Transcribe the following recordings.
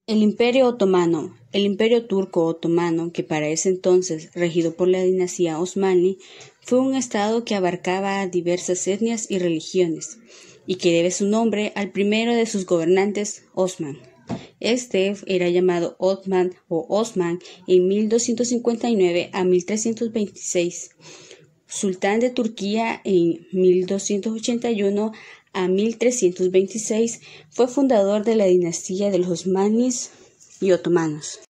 El Imperio Otomano. El Imperio Turco-Otomano, que para ese entonces, regido por la dinastía Osmani, fue un estado que abarcaba a diversas etnias y religiones, y que debe su nombre al primero de sus gobernantes, Osman. Este era llamado Otman o Osman en 1259 a 1326, sultán de Turquía en 1281 a 1326, fue fundador de la dinastía de los Osmanis y otomanos.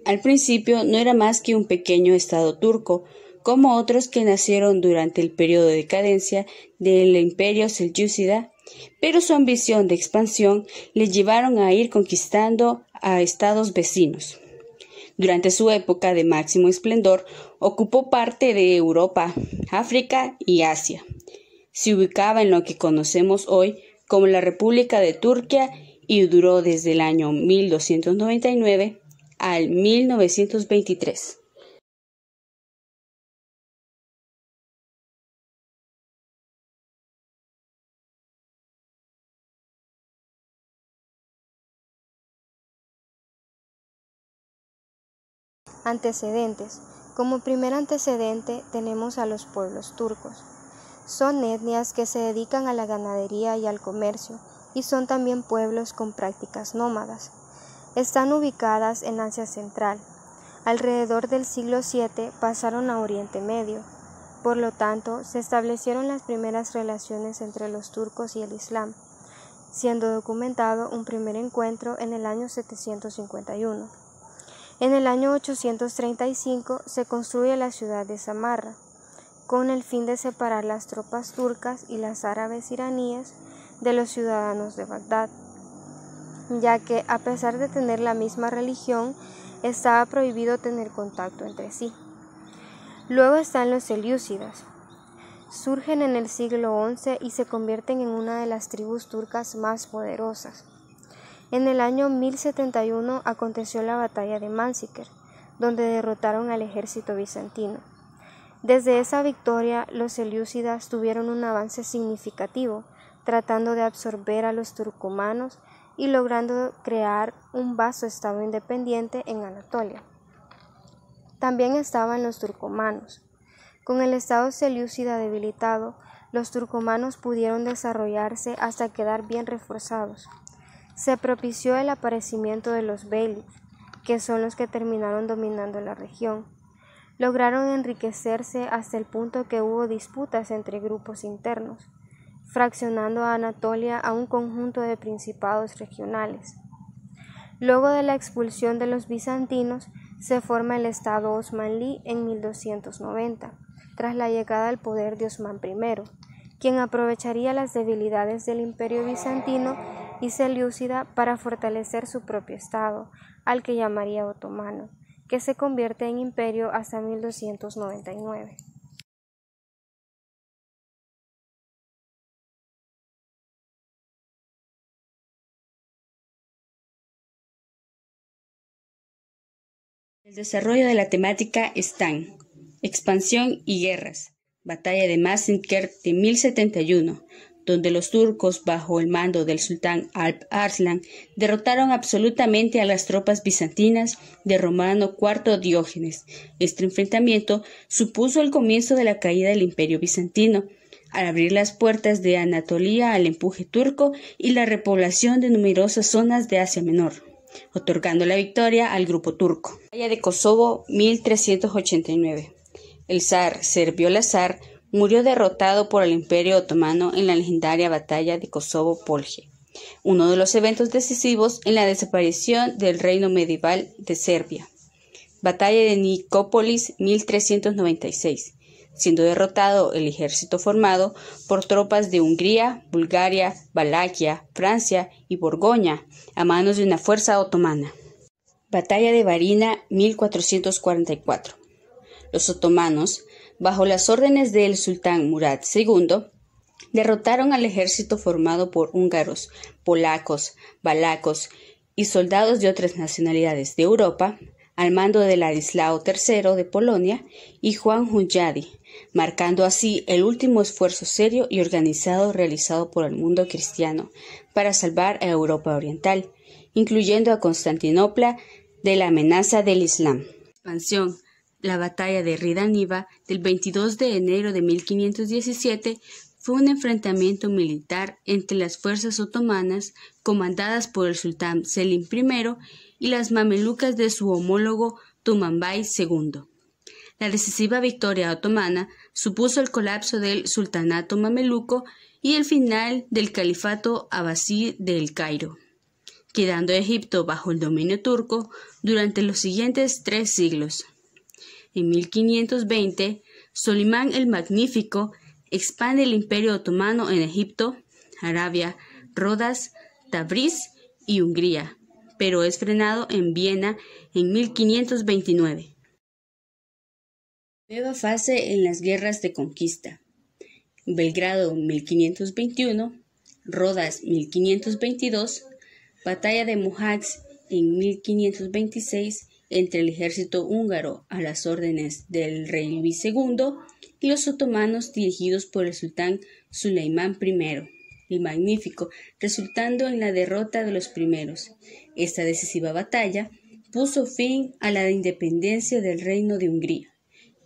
Al principio no era más que un pequeño estado turco, como otros que nacieron durante el periodo de decadencia del imperio selyúcida, pero su ambición de expansión le llevaron a ir conquistando a estados vecinos. Durante su época de máximo esplendor, ocupó parte de Europa, África y Asia. Se ubicaba en lo que conocemos hoy como la República de Turquía y duró desde el año 1299 al 1923. Antecedentes. Como primer antecedente tenemos a los pueblos turcos. Son etnias que se dedican a la ganadería y al comercio, y son también pueblos con prácticas nómadas. Están ubicadas en Asia Central. Alrededor del siglo VII pasaron a Oriente Medio. Por lo tanto, se establecieron las primeras relaciones entre los turcos y el Islam, siendo documentado un primer encuentro en el año 751. En el año 835 se construye la ciudad de Samarra, con el fin de separar las tropas turcas y las árabes iraníes de los ciudadanos de Bagdad, ya que, a pesar de tener la misma religión, estaba prohibido tener contacto entre sí. Luego están los selyúcidas. Surgen en el siglo XI y se convierten en una de las tribus turcas más poderosas. En el año 1071 aconteció la batalla de Manzikert, donde derrotaron al ejército bizantino. Desde esa victoria, los selyúcidas tuvieron un avance significativo, tratando de absorber a los turcomanos y logrando crear un vasto estado independiente en Anatolia. También estaban los turcomanos. Con el estado selyúcida debilitado, los turcomanos pudieron desarrollarse hasta quedar bien reforzados. Se propició el aparecimiento de los beyliks, que son los que terminaron dominando la región. Lograron enriquecerse hasta el punto que hubo disputas entre grupos internos, fraccionando a Anatolia a un conjunto de principados regionales. Luego de la expulsión de los bizantinos, se forma el Estado Osmanli en 1290, tras la llegada al poder de Osman I, quien aprovecharía las debilidades del Imperio bizantino y selyúcida para fortalecer su propio estado, al que llamaría otomano, que se convierte en imperio hasta 1299. El desarrollo de la temática están: expansión y guerras. Batalla de Manzikert de 1071, donde los turcos, bajo el mando del sultán Alp Arslan, derrotaron absolutamente a las tropas bizantinas de Romano IV Diógenes. Este enfrentamiento supuso el comienzo de la caída del Imperio bizantino, al abrir las puertas de Anatolia al empuje turco y la repoblación de numerosas zonas de Asia Menor, otorgando la victoria al grupo turco. Batalla de Kosovo 1389. El zar Serbio-Lazar murió derrotado por el Imperio Otomano en la legendaria batalla de Kosovo-Polje, uno de los eventos decisivos en la desaparición del reino medieval de Serbia. Batalla de Nicópolis 1396, siendo derrotado el ejército formado por tropas de Hungría, Bulgaria, Valaquia, Francia y Borgoña a manos de una fuerza otomana. Batalla de Varina 1444. Los otomanos, bajo las órdenes del sultán Murad II, derrotaron al ejército formado por húngaros, polacos, valacos y soldados de otras nacionalidades de Europa, al mando de Ladislao III de Polonia y Juan Hunyadi, marcando así el último esfuerzo serio y organizado realizado por el mundo cristiano para salvar a Europa Oriental incluyendo a Constantinopla, de la amenaza del Islam. Expansión. La batalla de Ridaniva del 22 de enero de 1517 fue un enfrentamiento militar entre las fuerzas otomanas comandadas por el sultán Selim I y las mamelucas de su homólogo Tumanbay II. La decisiva victoria otomana supuso el colapso del sultanato mameluco y el final del califato abasí de El Cairo, quedando Egipto bajo el dominio turco durante los siguientes 3 siglos. En 1520, Solimán el Magnífico expande el Imperio Otomano en Egipto, Arabia, Rodas, Tabriz y Hungría, pero es frenado en Viena en 1529. Nueva fase en las guerras de conquista. Belgrado 1521, Rodas 1522, Batalla de Mohacs en 1526 entre el ejército húngaro a las órdenes del rey Luis II y los otomanos dirigidos por el sultán Suleimán I, el Magnífico, resultando en la derrota de los primeros. Esta decisiva batalla puso fin a la independencia del Reino de Hungría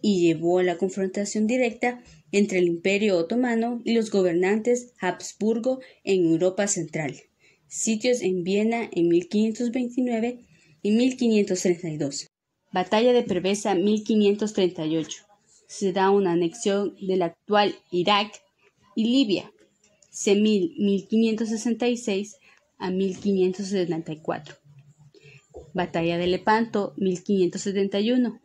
y llevó a la confrontación directa entre el Imperio Otomano y los gobernantes Habsburgo en Europa Central. Sitios en Viena en 1529 y 1532. Batalla de Preveza 1538. Se da una anexión del actual Irak y Libia. Semil 1566 a 1574. Batalla de Lepanto 1571.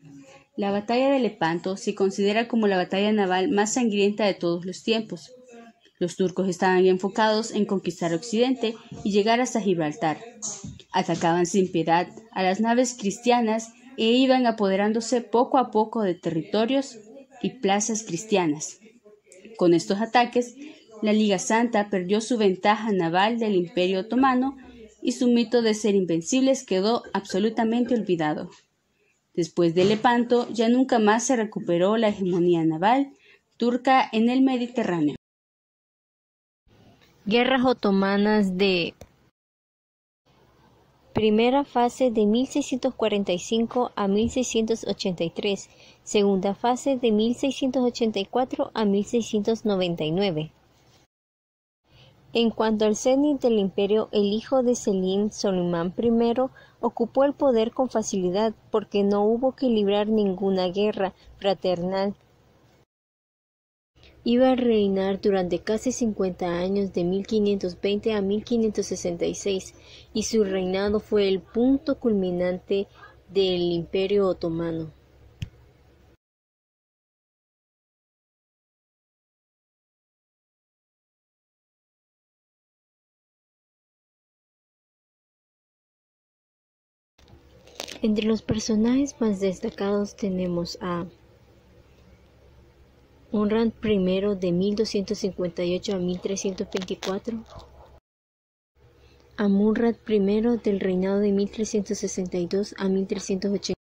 La batalla de Lepanto se considera como la batalla naval más sangrienta de todos los tiempos. Los turcos estaban enfocados en conquistar Occidente y llegar hasta Gibraltar. Atacaban sin piedad a las naves cristianas e iban apoderándose poco a poco de territorios y plazas cristianas. Con estos ataques, la Liga Santa perdió su ventaja naval del Imperio Otomano y su mito de ser invencibles quedó absolutamente olvidado. Después de Lepanto, ya nunca más se recuperó la hegemonía naval turca en el Mediterráneo. Guerras otomanas de primera fase de 1645 a 1683, segunda fase de 1684 a 1699. En cuanto al cenit del imperio, el hijo de Selim, Solimán I, ocupó el poder con facilidad porque no hubo que librar ninguna guerra fraternal. Iba a reinar durante casi 50 años, de 1520 a 1566, y su reinado fue el punto culminante del Imperio Otomano. Entre los personajes más destacados tenemos a Murad I de 1258 a 1324, a Murad I del reinado de 1362 a 1380,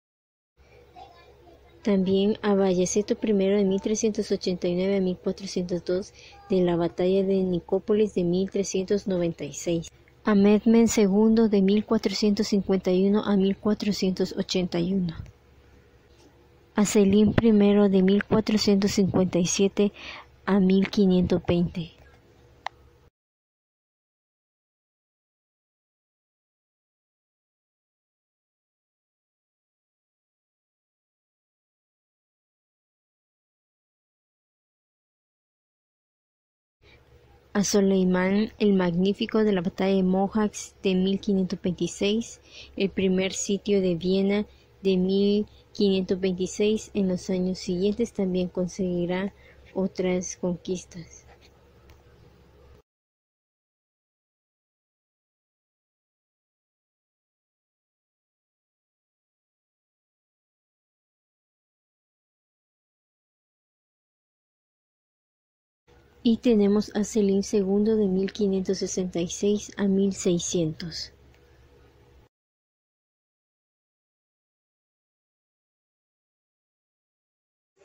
también a Bayaceto I de 1389 a 1402 de la batalla de Nicópolis de 1396, a Mehmed II de 1451 a 1481. A Selim I de 1457 a 1520. A Soleimán el Magnífico de la batalla de Mohacs de 1526, el primer sitio de Viena de 1526. En los años siguientes también conseguirá otras conquistas. Y tenemos a Selim II de 1566 a 1600.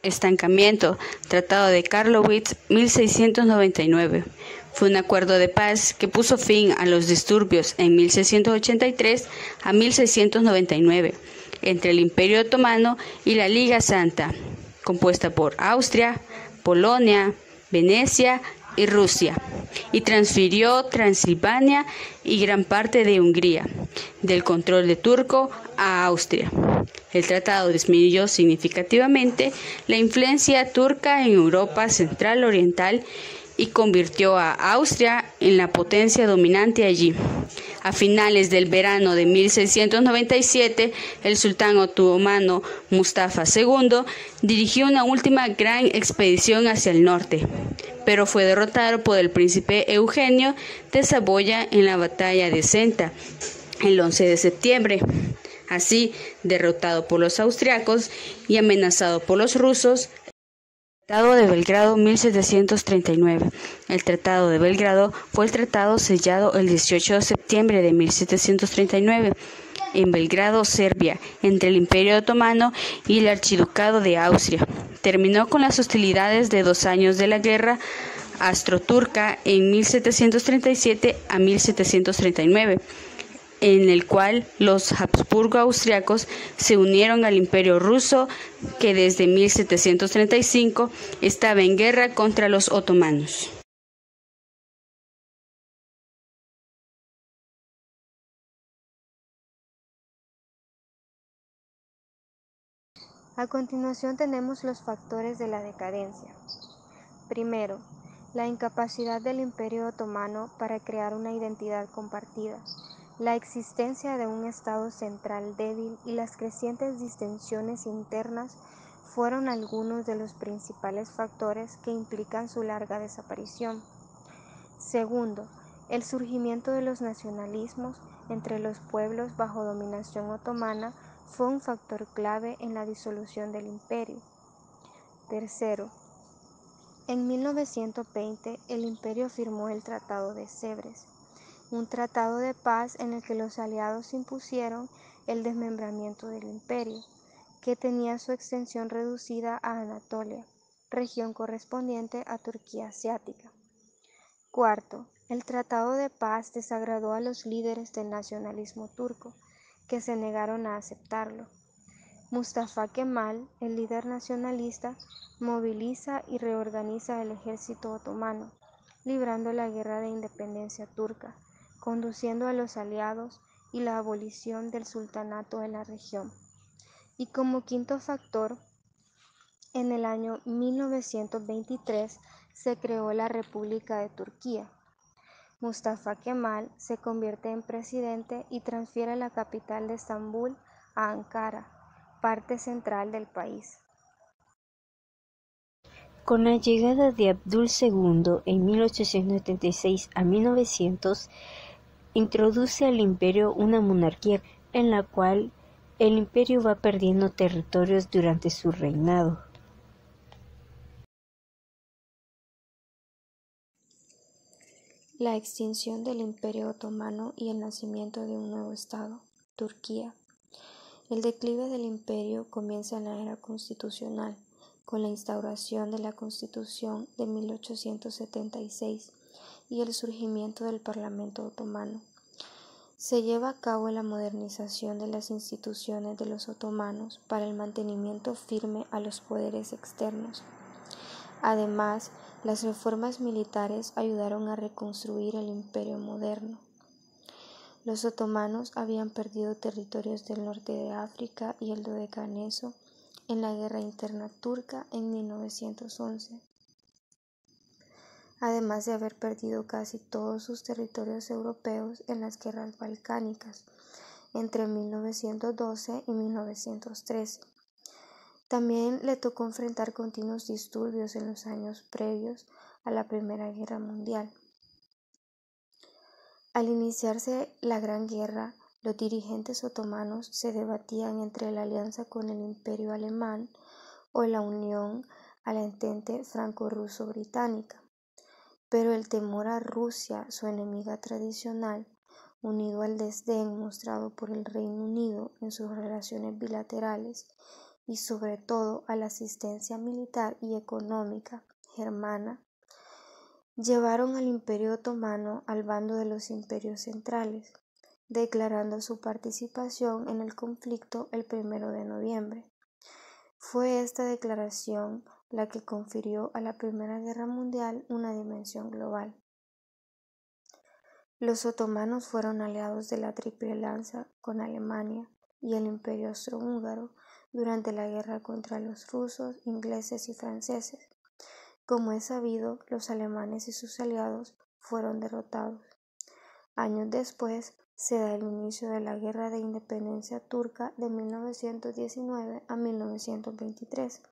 Estancamiento, Tratado de Karlowitz, 1699. Fue un acuerdo de paz que puso fin a los disturbios en 1683 a 1699 entre el Imperio Otomano y la Liga Santa, compuesta por Austria, Polonia, Venecia y Rusia, y transfirió Transilvania y gran parte de Hungría del control de turco a Austria. El tratado disminuyó significativamente la influencia turca en Europa Central Oriental y convirtió a Austria en la potencia dominante allí. A finales del verano de 1697, el sultán otomano Mustafa II dirigió una última gran expedición hacia el norte, pero fue derrotado por el príncipe Eugenio de Saboya en la batalla de Senta el 11 de septiembre. Así, derrotado por los austriacos y amenazado por los rusos, Tratado de Belgrado 1739. El Tratado de Belgrado fue el tratado sellado el 18 de septiembre de 1739 en Belgrado, Serbia, entre el Imperio Otomano y el Archiducado de Austria. Terminó con las hostilidades de 2 años de la guerra austro-turca en 1737 a 1739. En el cual los Habsburgo austriacos se unieron al Imperio ruso, que desde 1735 estaba en guerra contra los otomanos. A continuación tenemos los factores de la decadencia. Primero, la incapacidad del Imperio Otomano para crear una identidad compartida, la existencia de un Estado central débil y las crecientes distensiones internas fueron algunos de los principales factores que implican su larga desaparición. Segundo, el surgimiento de los nacionalismos entre los pueblos bajo dominación otomana fue un factor clave en la disolución del imperio. Tercero, en 1920 el imperio firmó el Tratado de Sèvres, un tratado de paz en el que los aliados impusieron el desmembramiento del imperio, que tenía su extensión reducida a Anatolia, región correspondiente a Turquía asiática. Cuarto, el tratado de paz desagradó a los líderes del nacionalismo turco, que se negaron a aceptarlo. Mustafa Kemal, el líder nacionalista, moviliza y reorganiza el ejército otomano, librando la guerra de independencia turca, conduciendo a los aliados y la abolición del sultanato en la región. Y como quinto factor, en el año 1923 se creó la República de Turquía. Mustafa Kemal se convierte en presidente y transfiere la capital de Estambul a Ankara, parte central del país. Con la llegada de Abdul II en 1876 a 1900, introduce al imperio una monarquía en la cual el imperio va perdiendo territorios durante su reinado. La extinción del Imperio Otomano y el nacimiento de un nuevo estado, Turquía. El declive del imperio comienza en la era constitucional, con la instauración de la Constitución de 1876 y el surgimiento del Parlamento otomano. Se lleva a cabo la modernización de las instituciones de los otomanos para el mantenimiento firme a los poderes externos. Además, las reformas militares ayudaron a reconstruir el imperio moderno. Los otomanos habían perdido territorios del norte de África y el Dodecaneso en la guerra interna turca en 1911, además de haber perdido casi todos sus territorios europeos en las guerras balcánicas entre 1912 y 1913. También le tocó enfrentar continuos disturbios en los años previos a la Primera Guerra Mundial. Al iniciarse la Gran Guerra, los dirigentes otomanos se debatían entre la alianza con el Imperio Alemán o la unión a la Entente Franco-Ruso-Británica, pero el temor a Rusia, su enemiga tradicional, unido al desdén mostrado por el Reino Unido en sus relaciones bilaterales, y sobre todo a la asistencia militar y económica germana, llevaron al Imperio Otomano al bando de los imperios centrales, declarando su participación en el conflicto el 1 de noviembre. Fue esta declaración la que confirió a la Primera Guerra Mundial una dimensión global. Los otomanos fueron aliados de la Triple Alianza con Alemania y el Imperio Austrohúngaro durante la guerra contra los rusos, ingleses y franceses. Como es sabido, los alemanes y sus aliados fueron derrotados. Años después se da el inicio de la Guerra de Independencia Turca de 1919 a 1923.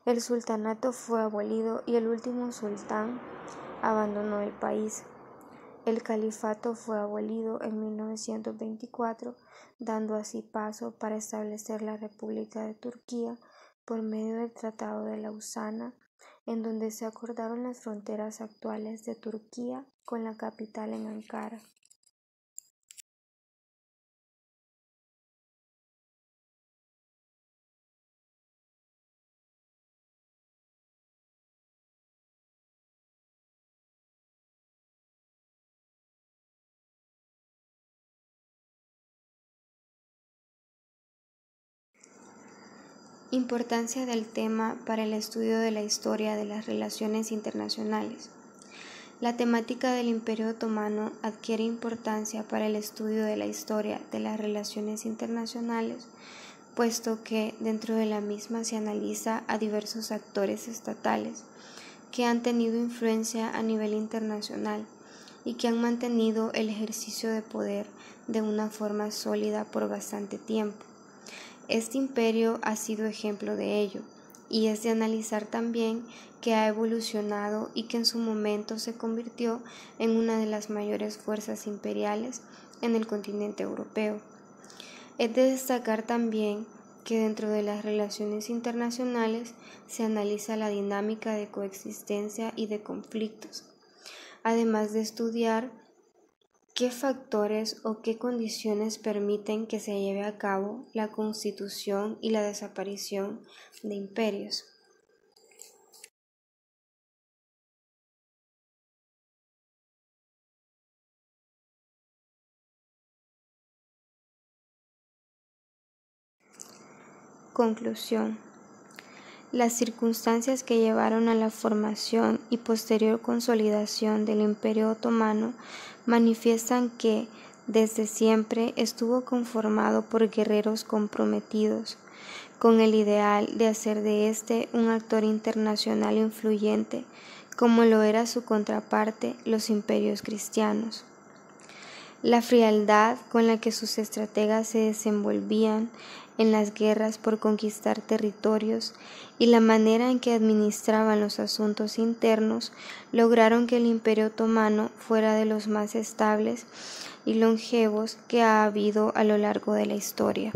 El sultanato fue abolido y el último sultán abandonó el país. El califato fue abolido en 1924, dando así paso para establecer la República de Turquía por medio del Tratado de Lausana, en donde se acordaron las fronteras actuales de Turquía con la capital en Ankara. Importancia del tema para el estudio de la historia de las relaciones internacionales. La temática del Imperio Otomano adquiere importancia para el estudio de la historia de las relaciones internacionales, puesto que dentro de la misma se analiza a diversos actores estatales que han tenido influencia a nivel internacional y que han mantenido el ejercicio de poder de una forma sólida por bastante tiempo. Este imperio ha sido ejemplo de ello, y es de analizar también que ha evolucionado y que en su momento se convirtió en una de las mayores fuerzas imperiales en el continente europeo. Es de destacar también que dentro de las relaciones internacionales se analiza la dinámica de coexistencia y de conflictos, además de estudiar ¿qué factores o qué condiciones permiten que se lleve a cabo la constitución y la desaparición de imperios? Conclusión. Las circunstancias que llevaron a la formación y posterior consolidación del Imperio Otomano manifiestan que, desde siempre, estuvo conformado por guerreros comprometidos, con el ideal de hacer de éste un actor internacional influyente, como lo era su contraparte, los imperios cristianos. La frialdad con la que sus estrategas se desenvolvían en las guerras por conquistar territorios y la manera en que administraban los asuntos internos lograron que el Imperio Otomano fuera de los más estables y longevos que ha habido a lo largo de la historia.